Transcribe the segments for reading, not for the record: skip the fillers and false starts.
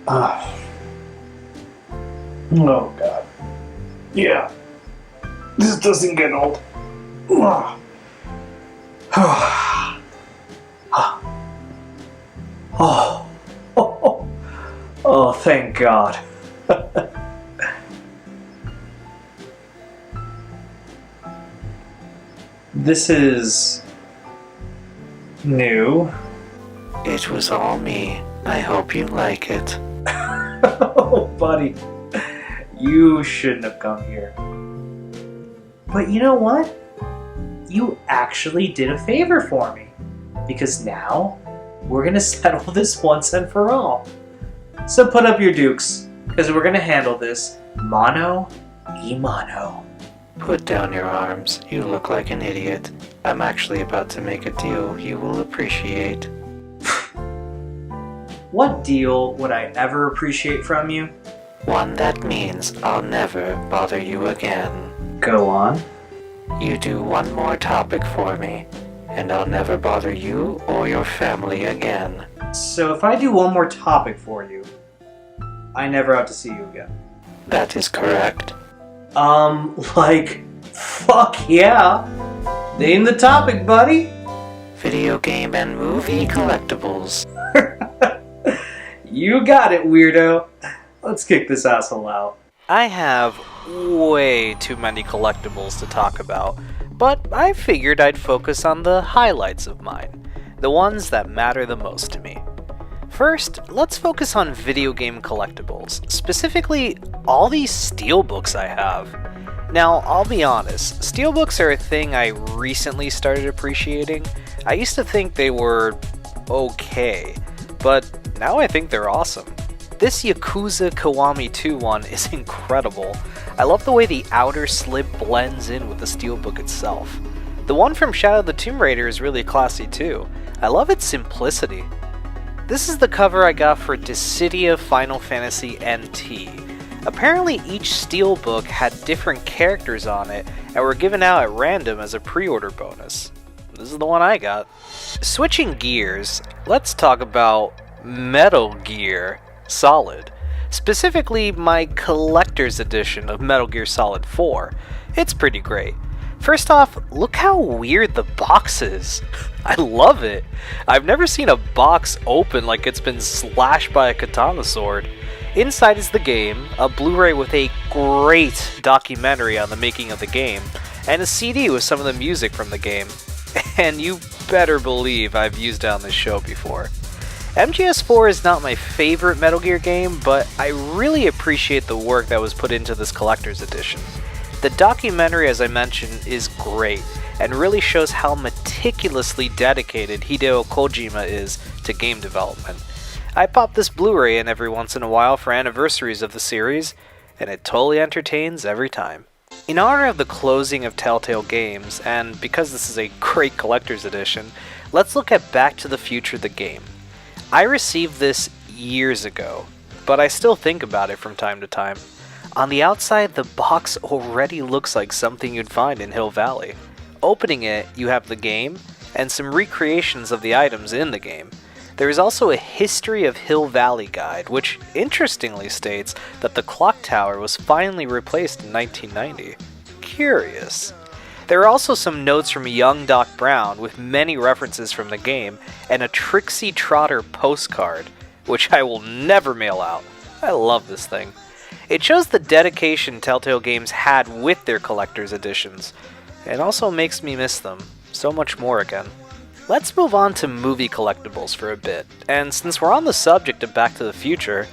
Ah. Oh god. Yeah. This doesn't get old. Ah. Oh. Oh. Oh, thank God. This is new. It was all me. I hope you like it. Oh, buddy. You shouldn't have come here. But you know what? You actually did a favor for me. Because now, we're gonna settle this once and for all. So put up your dukes, because we're gonna handle this mano a mano. Put down your arms. You look like an idiot. I'm actually about to make a deal you will appreciate. What deal would I ever appreciate from you? One that means I'll never bother you again. Go on. You do one more topic for me, and I'll never bother you or your family again. So if I do one more topic for you, I never have to see you again. That is correct. Fuck yeah. Name the topic, buddy. Video game and movie collectibles. You got it, weirdo. Let's kick this asshole out. I have way too many collectibles to talk about, but I figured I'd focus on the highlights of mine, the ones that matter the most to me. First, let's focus on video game collectibles, specifically all these steelbooks I have. Now, I'll be honest, steelbooks are a thing I recently started appreciating. I used to think they were okay, but now I think they're awesome. This Yakuza Kiwami 2 one is incredible. I love the way the outer slip blends in with the steelbook itself. The one from Shadow of the Tomb Raider is really classy too. I love its simplicity. This is the cover I got for Dissidia Final Fantasy NT. Apparently each steelbook had different characters on it and were given out at random as a pre-order bonus. This is the one I got. Switching gears, let's talk about Metal Gear Solid. Specifically my collector's edition of Metal Gear Solid 4. It's pretty great. First off, look how weird the box is. I love it. I've never seen a box open like it's been slashed by a katana sword. Inside is the game, a Blu-ray with a great documentary on the making of the game, and a CD with some of the music from the game. And you better believe I've used it on this show before. MGS4 is not my favorite Metal Gear game, but I really appreciate the work that was put into this collector's edition. The documentary, as I mentioned, is great, and really shows how meticulously dedicated Hideo Kojima is to game development. I pop this Blu-ray in every once in a while for anniversaries of the series, and it totally entertains every time. In honor of the closing of Telltale Games, and because this is a great collector's edition, let's look at Back to the Future the game. I received this years ago, but I still think about it from time to time. On the outside, the box already looks like something you'd find in Hill Valley. Opening it, you have the game, and some recreations of the items in the game. There is also a History of Hill Valley guide, which interestingly states that the clock tower was finally replaced in 1990. Curious. There are also some notes from young Doc Brown with many references from the game, and a Trixie Trotter postcard, which I will never mail out. I love this thing. It shows the dedication Telltale Games had with their collector's editions. It also makes me miss them so much more again. Let's move on to movie collectibles for a bit, and since we're on the subject of Back to the Future,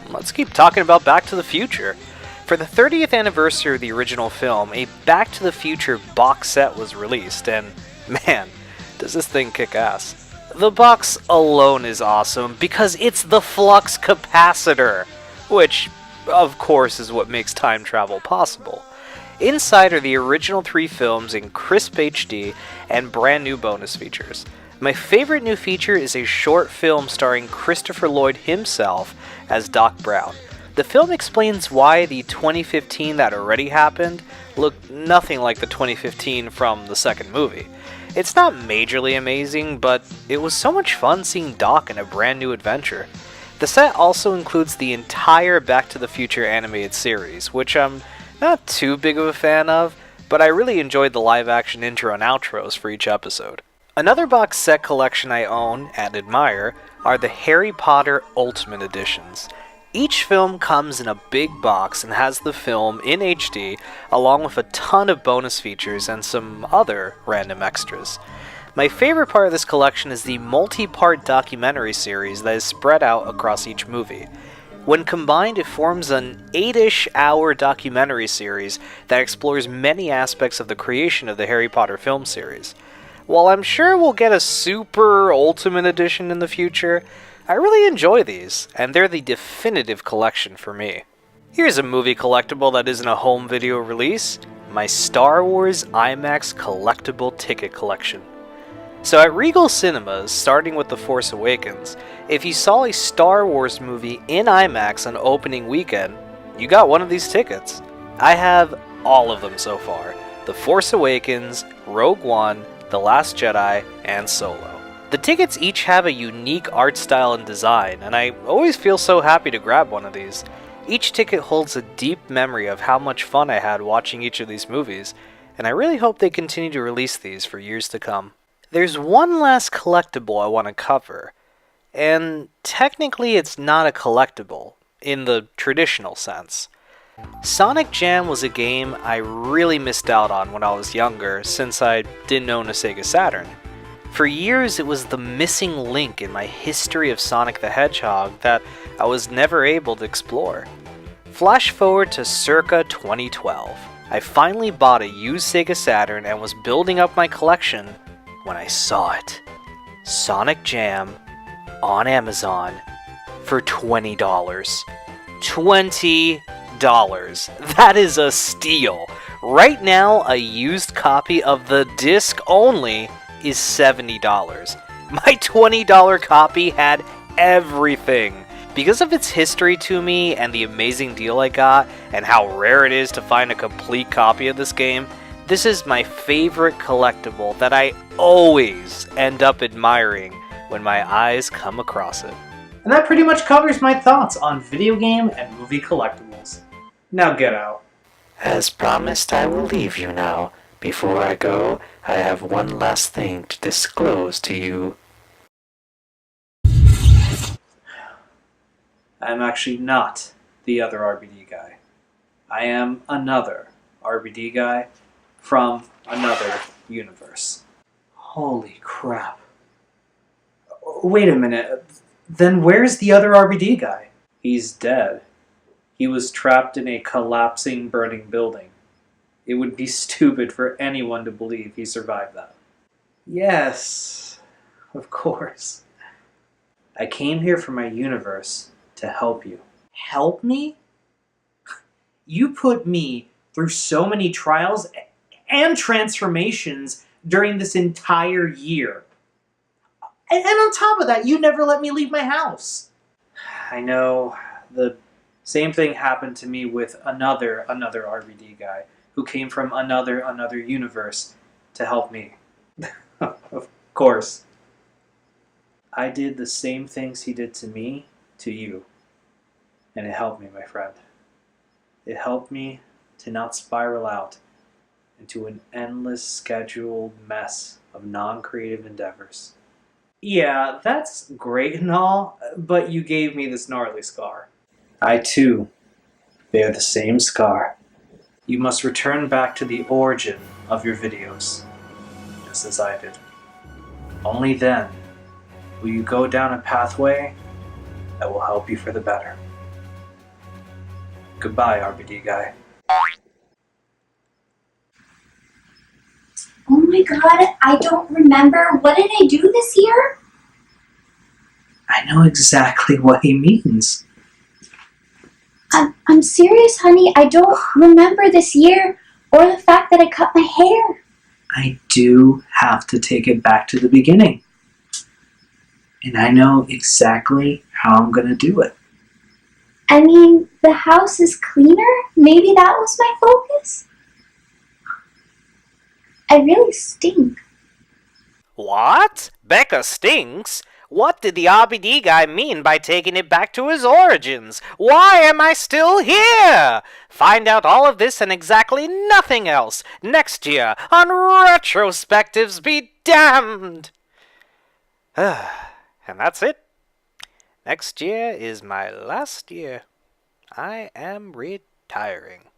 let's keep talking about Back to the Future. For the 30th anniversary of the original film, a Back to the Future box set was released, and man, does this thing kick ass. The box alone is awesome because it's the flux capacitor, which of course is what makes time travel possible. Inside are the original 3 films in crisp HD and brand new bonus features. My favorite new feature is a short film starring Christopher Lloyd himself as Doc Brown. The film explains why the 2015 that already happened looked nothing like the 2015 from the second movie. It's not majorly amazing, but it was so much fun seeing Doc in a brand new adventure. The set also includes the entire Back to the Future animated series, which I'm not too big of a fan of, but I really enjoyed the live-action intro and outros for each episode. Another box set collection I own and admire are the Harry Potter Ultimate Editions. Each film comes in a big box and has the film in HD, along with a ton of bonus features and some other random extras. My favorite part of this collection is the multi-part documentary series that is spread out across each movie. When combined, it forms an 8-ish hour documentary series that explores many aspects of the creation of the Harry Potter film series. While I'm sure we'll get a super Ultimate Edition in the future, I really enjoy these, and they're the definitive collection for me. Here's a movie collectible that isn't a home video release, my Star Wars IMAX collectible ticket collection. So at Regal Cinemas, starting with The Force Awakens, if you saw a Star Wars movie in IMAX on opening weekend, you got one of these tickets. I have all of them so far: The Force Awakens, Rogue One, The Last Jedi, and Solo. The tickets each have a unique art style and design, and I always feel so happy to grab one of these. Each ticket holds a deep memory of how much fun I had watching each of these movies, and I really hope they continue to release these for years to come. There's one last collectible I want to cover, and technically it's not a collectible, in the traditional sense. Sonic Jam was a game I really missed out on when I was younger, since I didn't own a Sega Saturn. For years, it was the missing link in my history of Sonic the Hedgehog that I was never able to explore. Flash forward to circa 2012. I finally bought a used Sega Saturn and was building up my collection when I saw it. Sonic Jam on Amazon for $20. $20. That is a steal. Right now, a used copy of the disc only is $70. My $20 copy had everything. Because of its history to me and the amazing deal I got and how rare it is to find a complete copy of this game, this is my favorite collectible that I always end up admiring when my eyes come across it. And that pretty much covers my thoughts on video game and movie collectibles. Now get out. As promised, I will leave you now. Before I go, I have one last thing to disclose to you. I'm actually not the other RBD guy. I am another RBD guy from another universe. Holy crap. Wait a minute. Then where's the other RBD guy? He's dead. He was trapped in a collapsing, burning building. It would be stupid for anyone to believe he survived that. Yes, of course. I came here for my universe to help you. Help me? You put me through so many trials and transformations during this entire year. And on top of that, you never let me leave my house. I know. The same thing happened to me with another RBD guy who came from another universe to help me. Of course. I did the same things he did to me, to you. And it helped me, my friend. It helped me to not spiral out into an endless scheduled mess of non-creative endeavors. Yeah, that's great and all, but you gave me this gnarly scar. I too bear the same scar. You must return back to the origin of your videos, just as I did. Only then will you go down a pathway that will help you for the better. Goodbye, RBD guy. Oh my god, I don't remember. What did I do this year? I know exactly what he means. I'm serious, honey. I don't remember this year or the fact that I cut my hair. I do have to take it back to the beginning. And I know exactly how I'm gonna do it. I mean, the house is cleaner. Maybe that was my focus. I really stink. What? Becca stinks? What did the RBD guy mean by taking it back to his origins? Why am I still here? Find out all of this and exactly nothing else next year on Retrospectives-Be-Damned! And that's it. Next year is my last year. I am retiring.